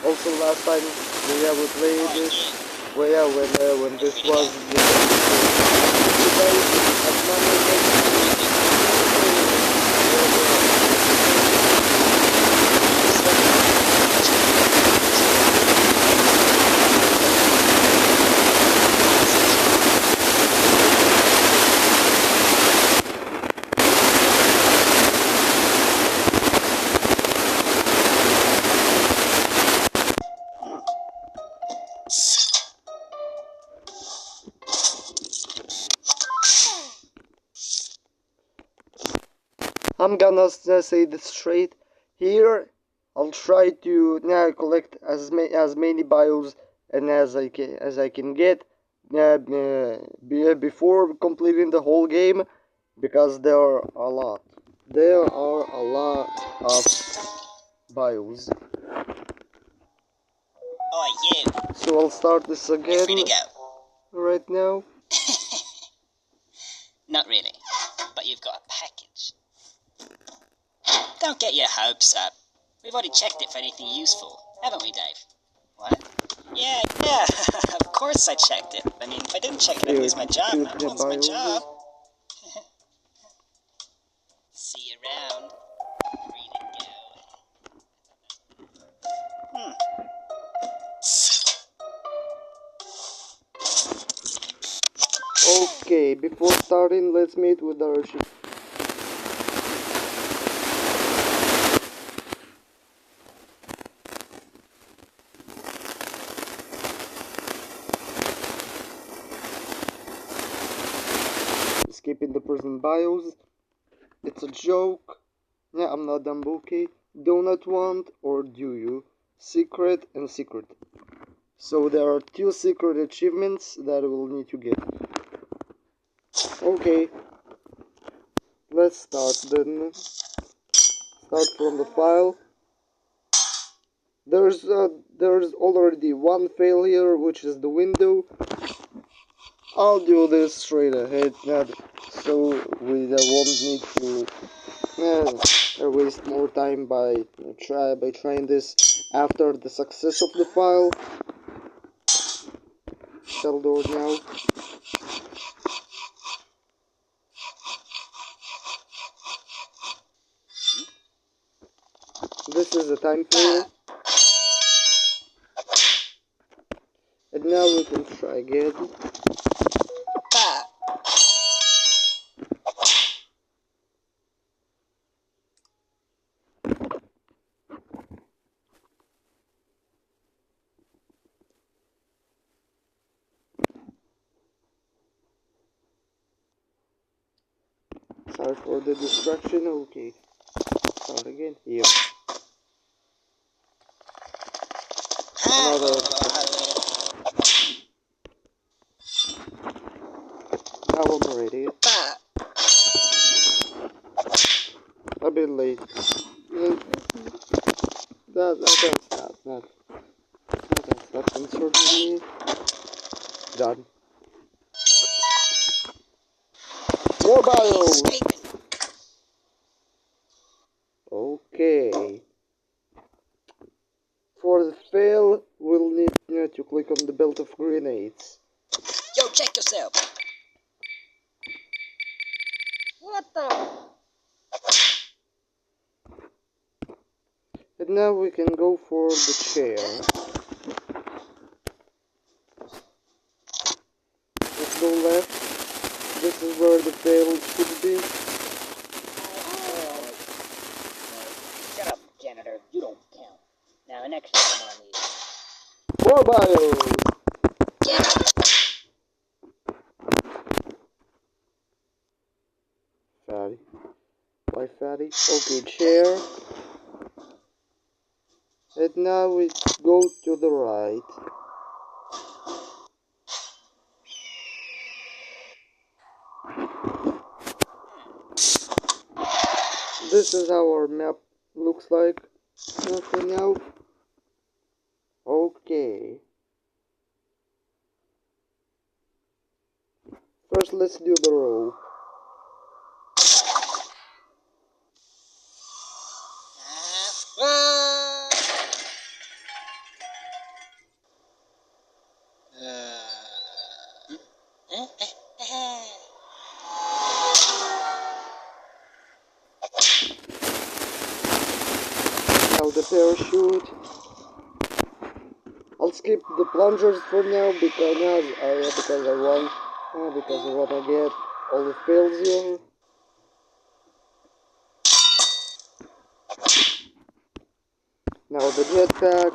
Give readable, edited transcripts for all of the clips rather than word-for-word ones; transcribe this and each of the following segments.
Also, last time we played this, when this was I'm gonna say this straight here. I'll try to now collect as many bios and as I can get before completing the whole game, because there are a lot. There are a lot of bios. Oh, you. So I'll start this again. You're free to go. Right now. Not really, but you've got a package. Don't get your hopes up. We've already checked it for anything useful, haven't we, Dave? What? Yeah, of course I checked it. I mean, if I didn't check it, I'd lose my job. I'd lose my job. See you around. Free to go. Okay, before starting, let's meet with our ship. Skipping the present bios. It's a joke. Yeah, I'm not Dumbuki. Do not want, or do you? Secret and secret. So there are 2 secret achievements that we'll need to get. Okay. Let's start then. Start from the file. There's already 1 failure, which is the window. I'll do this straight ahead, so we won't need to waste more time by trying this after the success of the file. Shell door now. This is a time fail. And now we can try again. Sorry for the distraction. Okay. Start again. Here. Another. Now I'm ready. A bit late. That's uncertainty. Done. More bios! Okay. For the fail, we'll need to click on the belt of grenades. Yo, check yourself! What the? And now we can go for the chair. Let's go left. This is where the fail should be. Shut up, janitor. You don't count. Now, the next one on these. More bios! Fatty. Why fatty? Okay, chair. And now we go to the right. This is how our map looks like for now. Okay. First, let's do the row. Now the parachute. I'll skip the plungers for now because I wanna get all the fails here. Now the jetpack.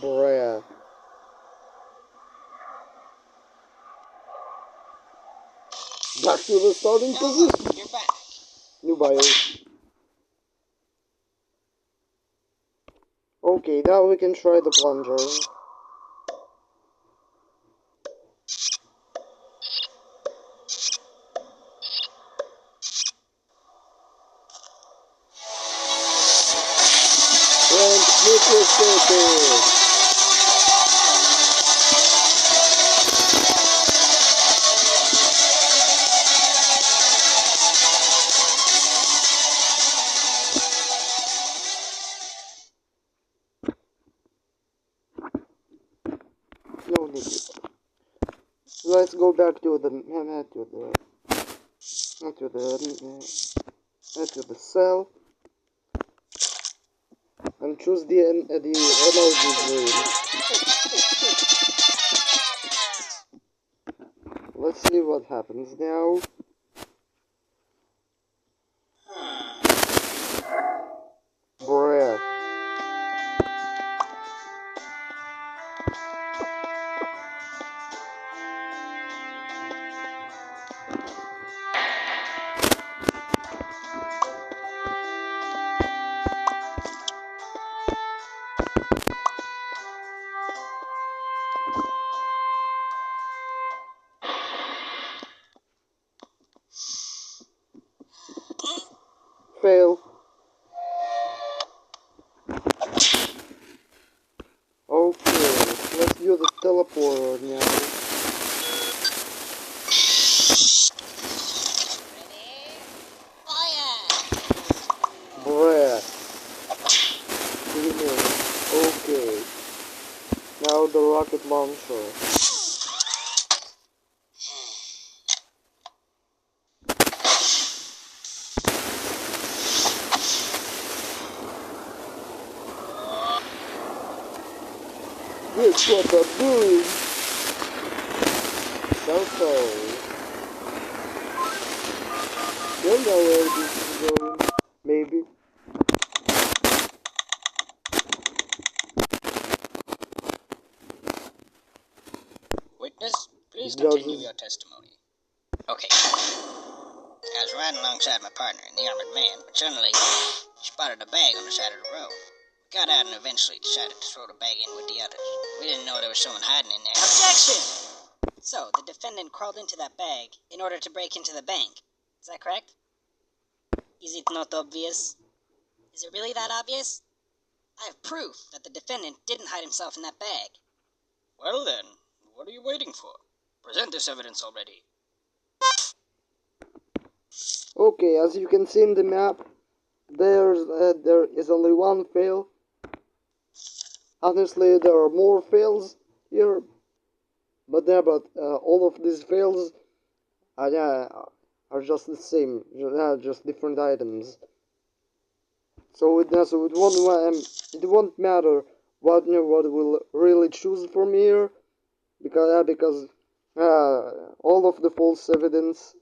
Bruh. Back to the starting position. You're back. New bio. Okay, now we can try the plunger. Mississippi. No need. Let's go back to the cell and choose the energy dream. Let's see what happens now. Bruh. Fail. Okay, let's use the teleporter now. Bruh. Okay. Now the rocket launcher. This what the boom. So. You'll know where this is going. Maybe. Witness, please continue your testimony. Okay. I was riding alongside my partner in the armored van, but suddenly she spotted a bag on the side of the road. We got out and eventually decided to throw the bag in with the others. We didn't know there was someone hiding in there. Objection! So, the defendant crawled into that bag in order to break into the bank. Is that correct? Is it not obvious? Is it really that obvious? I have proof that the defendant didn't hide himself in that bag. Well then, what are you waiting for? Present this evidence already. Okay, as you can see in the map, there is only one fail. Honestly, there are more fails here, but all of these fails are just the same, just different items. So it won't matter what we'll really choose from here, because all of the false evidence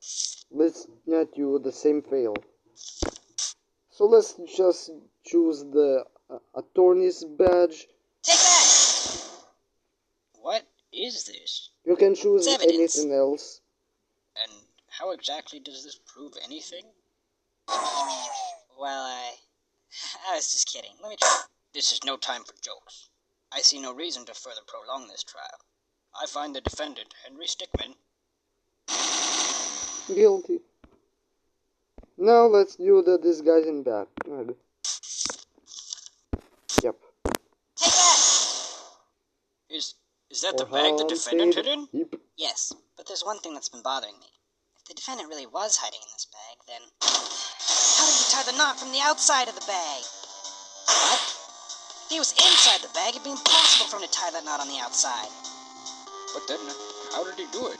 leads to the same fail. So let's just choose the attorney's badge. Take that! What is this? You can choose anything else. And how exactly does this prove anything? Well, I was just kidding. Let me try. This is no time for jokes. I see no reason to further prolong this trial. I find the defendant, Henry Stickmin, guilty. Now let's do the disguising back. Yep. Take that! Is that the bag the defendant hid in? Yep. Yes, but there's one thing that's been bothering me. If the defendant really was hiding in this bag, then how did he tie the knot from the outside of the bag? What? He was inside the bag. It'd be impossible for him to tie that knot on the outside. But then, how did he do it?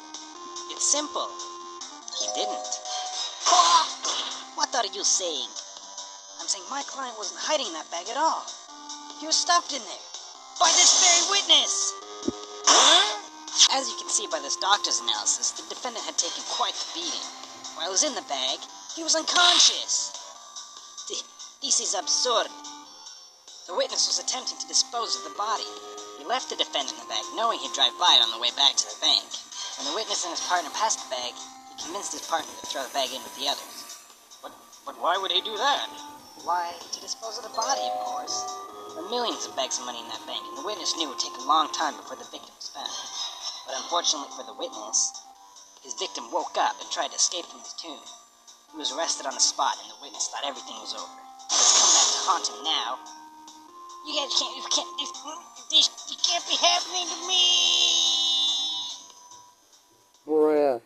It's simple. He didn't. What are you saying? I'm saying my client wasn't hiding in that bag at all. He was stuffed in there. By this very witness! As you can see by this doctor's analysis, the defendant had taken quite the beating. While he was in the bag, he was unconscious. This is absurd. The witness was attempting to dispose of the body. He left the defendant in the bag, knowing he'd drive by it on the way back to the bank. When the witness and his partner passed the bag, he convinced his partner to throw the bag in with the others. But why would he do that? Why? To dispose of the body, of course. There were millions of bags of money in that bank, and the witness knew it would take a long time before the victim was found. But unfortunately for the witness, his victim woke up and tried to escape from his tomb. He was arrested on the spot, and the witness thought everything was over. It's come back to haunt him now. This can't be happening to me! Bruh.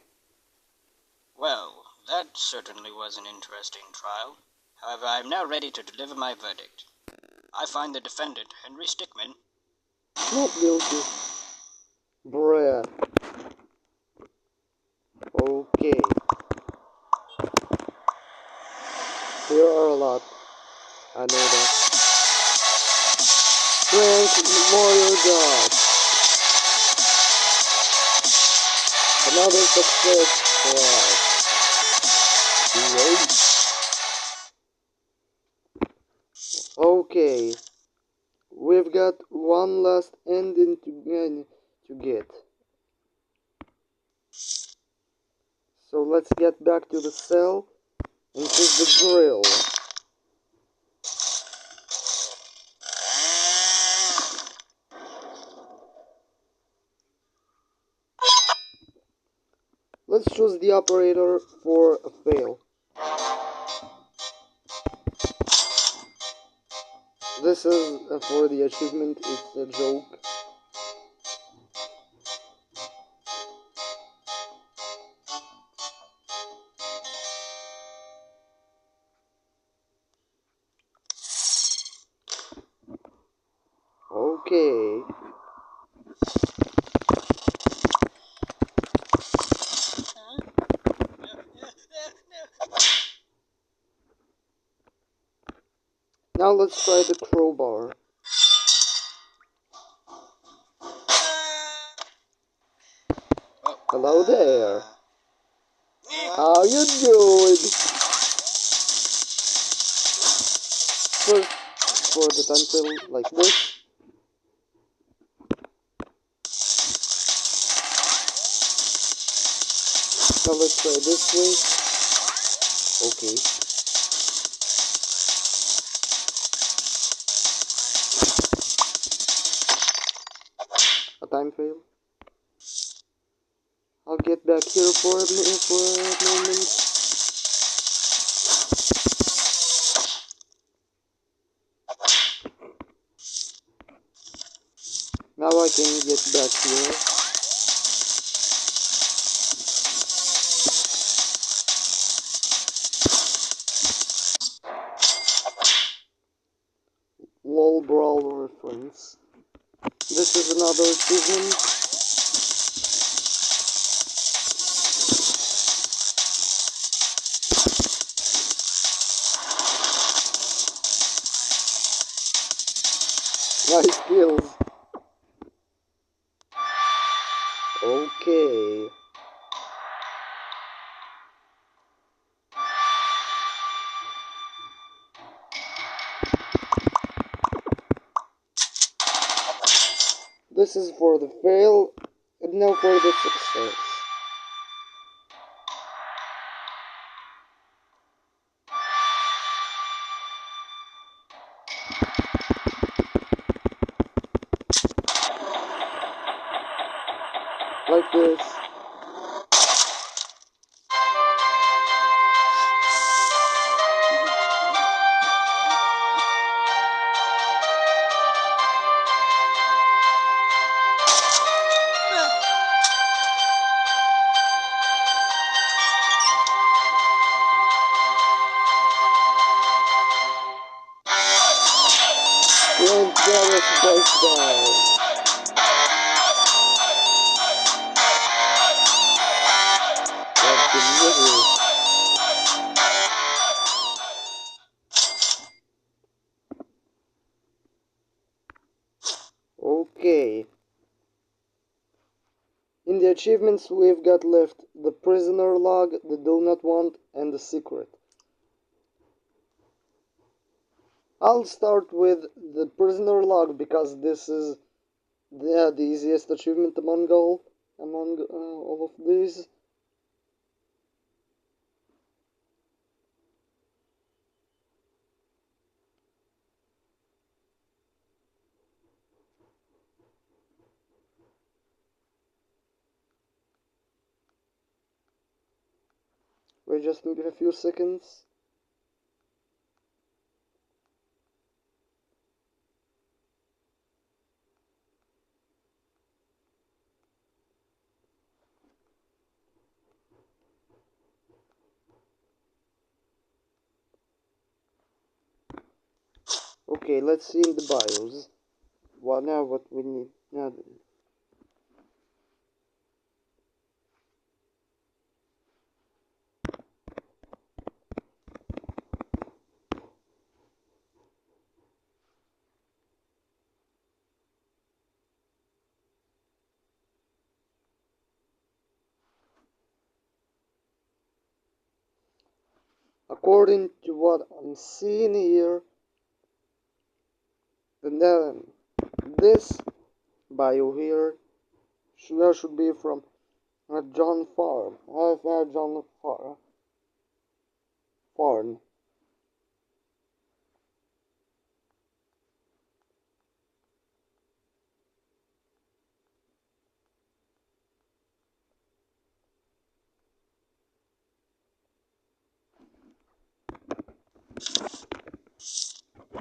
Well, that certainly was an interesting trial. However, I am now ready to deliver my verdict. I find the defendant, Henry Stickmin, Not guilty. Bruh. Okay. There are a lot. I know that. Frank Lawyer God. Another success for us. Great. Okay. We've got one last ending to get. So let's get back to the cell and choose the drill. Let's choose the operator for a fail. This is for the achievement, it's a joke. Okay. Now let's try the crowbar. Hello there. How you doing? First, for the time fill like this. Now let's try this way. Okay. A time fail. I'll get back here for a moment. Now I can get back here. LOL Brawl reference. This is another achievement. Nice kills. Okay. This is for the fail, and now for the success. Like this. Don't let us break down. That's delicious. Okay. In the achievements we've got left the prisoner log, the donut want, and the secret. I'll start with the prisoner log because this is the easiest achievement among all of these. Wait just maybe a few seconds. Okay, let's see in the bios. What we need now. According to what I'm seeing here, then this bio here should be from John Farm. John Farn.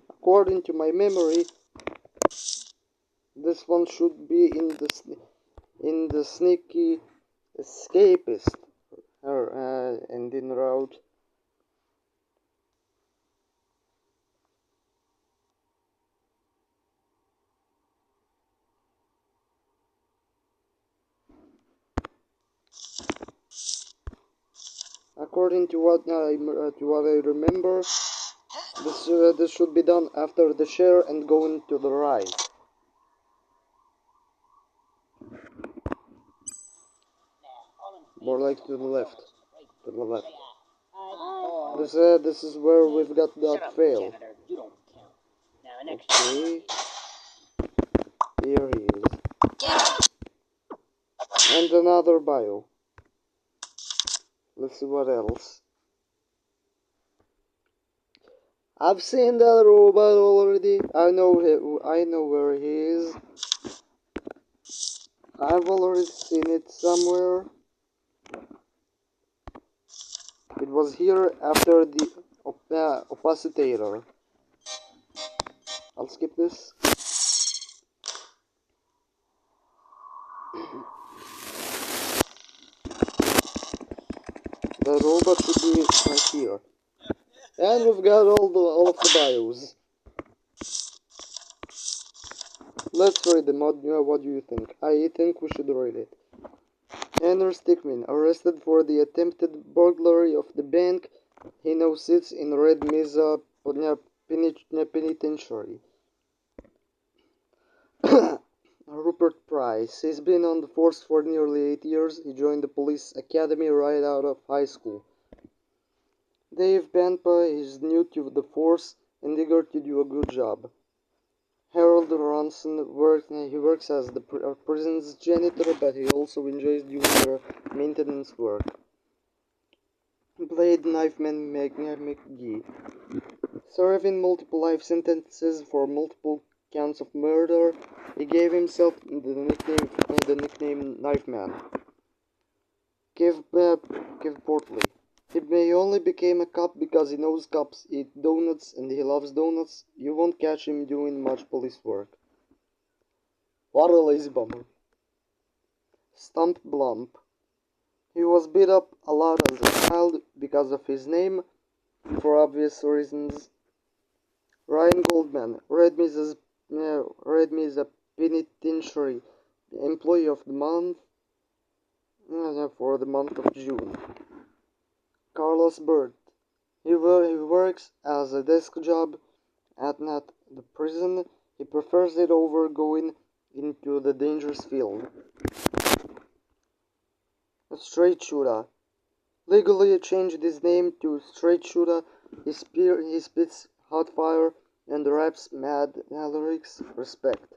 According to my memory, this one should be in the sneaky escapist and in route. According to what I remember, this should be done after the share and going to the right. More like to the left. To the left. This is where we've got that fail. Okay. Here he is. And another bio. Let's see what else. I've seen that robot already. I know where he is. I've already seen it somewhere. It was here after the opacitator. I'll skip this. The robot should be right here. And we've got all of the bios. Let's read them. What do you think? I think we should read it. Henry Stickmin, arrested for the attempted burglary of the bank. He now sits in Red Mesa Penitentiary. Rupert Price. He's been on the force for nearly 8 years. He joined the police academy right out of high school. Dave Banpa is new to the force and eager to do a good job. Harold Ronson works as the prison's janitor, but he also enjoys doing their maintenance work. Blade Knifeman McGee. Serving multiple life sentences for multiple counts of murder, he gave himself the nickname Knifeman. Kev Portley. He may only became a cop because he knows cops eat donuts and he loves donuts. You won't catch him doing much police work. What a lazy bummer. Stump Blump. He was beat up a lot as a child because of his name, for obvious reasons. Ryan Goldman. Red Mesa's Red Mesa Penitentiary Employee of the Month for the month of June. Carlos Burt. He works as a desk job at the prison. He prefers it over going into the dangerous field. Straight Shooter. Legally changed his name to Straight Shooter. He spits hot fire and raps mad lyrics. Respect.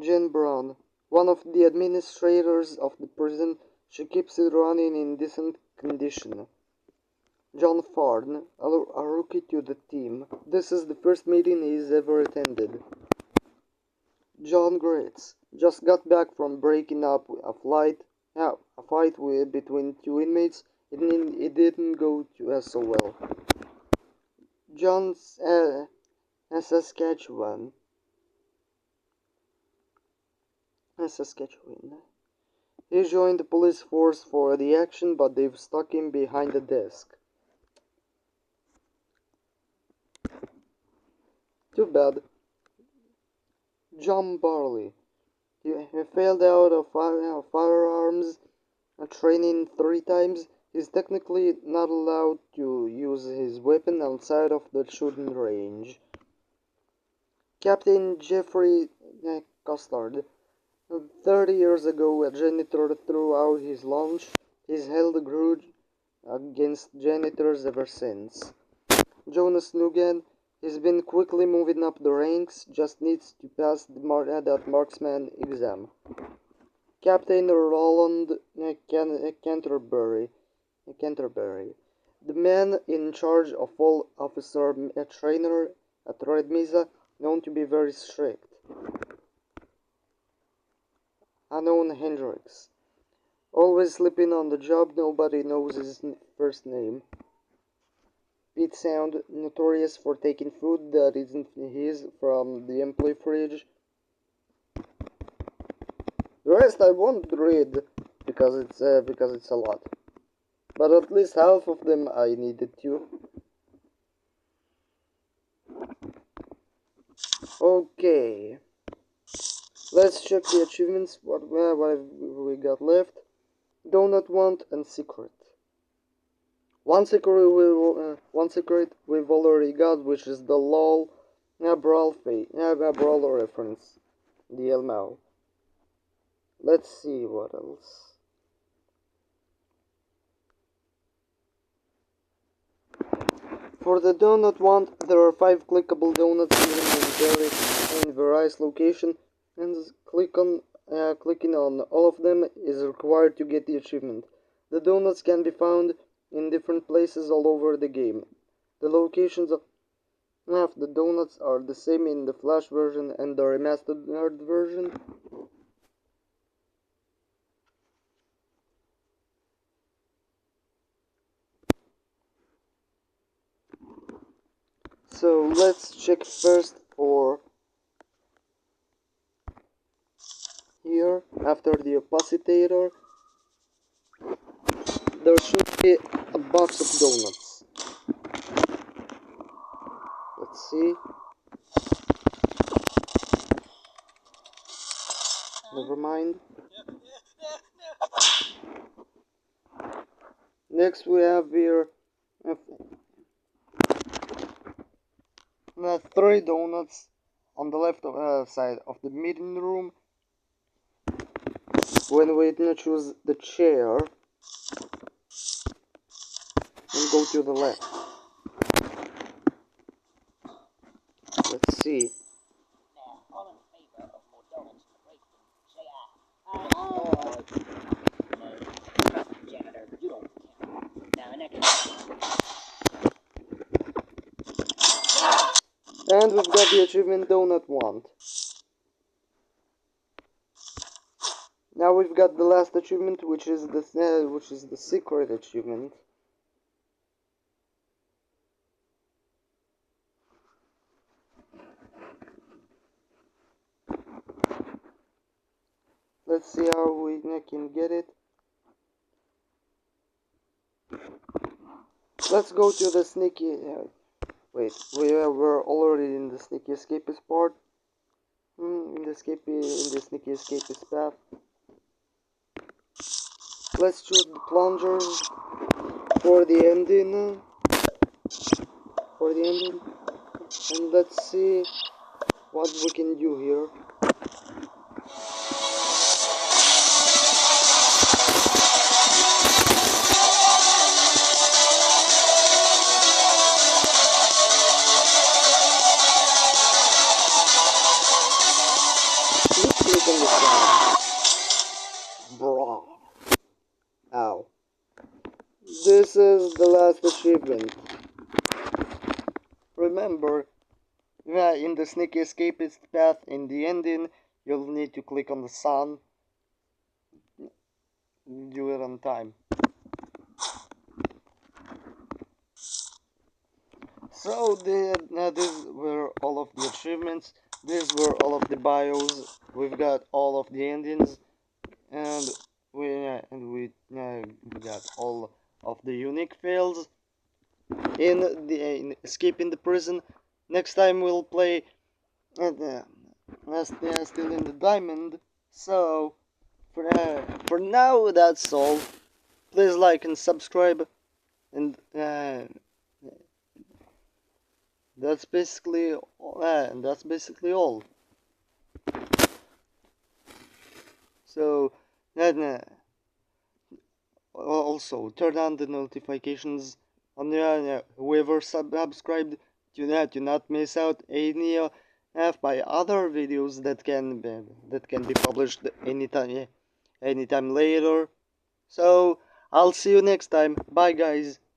Jen Brown. One of the administrators of the prison. She keeps it running in decent condition. John Farn, a rookie to the team. This is the first meeting he's ever attended. John Gritz just got back from breaking up a fight between two inmates. It didn't go so well. John's Saskatchewan. He joined the police force for the action, but they've stuck him behind a desk. Too bad. John Barley. He failed out of firearms training 3 times. He's technically not allowed to use his weapon outside of the shooting range. Captain Jeffrey Custard. 30 years ago, a janitor threw out his lunch. He's held a grudge against janitors ever since. Jonas Nugan. He's been quickly moving up the ranks, just needs to pass that marksman exam. Captain Roland Canterbury. The man in charge of all officer trainer at Red Mesa, known to be very strict. Unknown Hendrix. Always sleeping on the job, nobody knows his first name. Pete Sound, notorious for taking food that isn't his from the employee fridge. The rest I won't read because it's a lot. But at least half of them I needed to. Okay. Let's check the achievements. What we got left? Donut Want and Secret. One secret we've already got, which is the LOL Brawl reference. The Elmao. Let's see what else. For the donut want, there are 5 clickable donuts in various locations, and clicking on all of them is required to get the achievement. The donuts can be found in different places all over the game. The locations of the donuts are the same in the Flash version and the remastered version. So let's check first for here. After the opacitator, there should be a box of donuts. Let's see. Never mind. Next we have here 3 donuts on the left side of the meeting room. When we choose the chair and go to the left. Let's see. All in favor of more donuts in the break room, say aye. Aye. No. Janitor, you don't count. Now, next. And we've got the achievement Donut Want. Now we've got the last achievement, which is the secret achievement. Let's see how we can get it. Let's go to the sneaky Wait, we were already in the sneaky escapist part. In the sneaky escapist path. Let's choose the plungers for the ending. And let's see what we can do here. Let's click on the sound. Bra. Ow. This is the last achievement. Remember, in the sneaky escapist path in the ending, you'll need to click on the sun. Do it on time. So these were all of the achievements. These were all of the bios. We've got all of the endings, and we got all of the unique fails in escaping the prison. Next time we'll play still in the diamond. So for now that's all. Please like and subscribe, and that's basically all. So also turn on the notifications on whoever subscribed to not miss out any of my other videos that can be published anytime later. So I'll see you next time. Bye guys.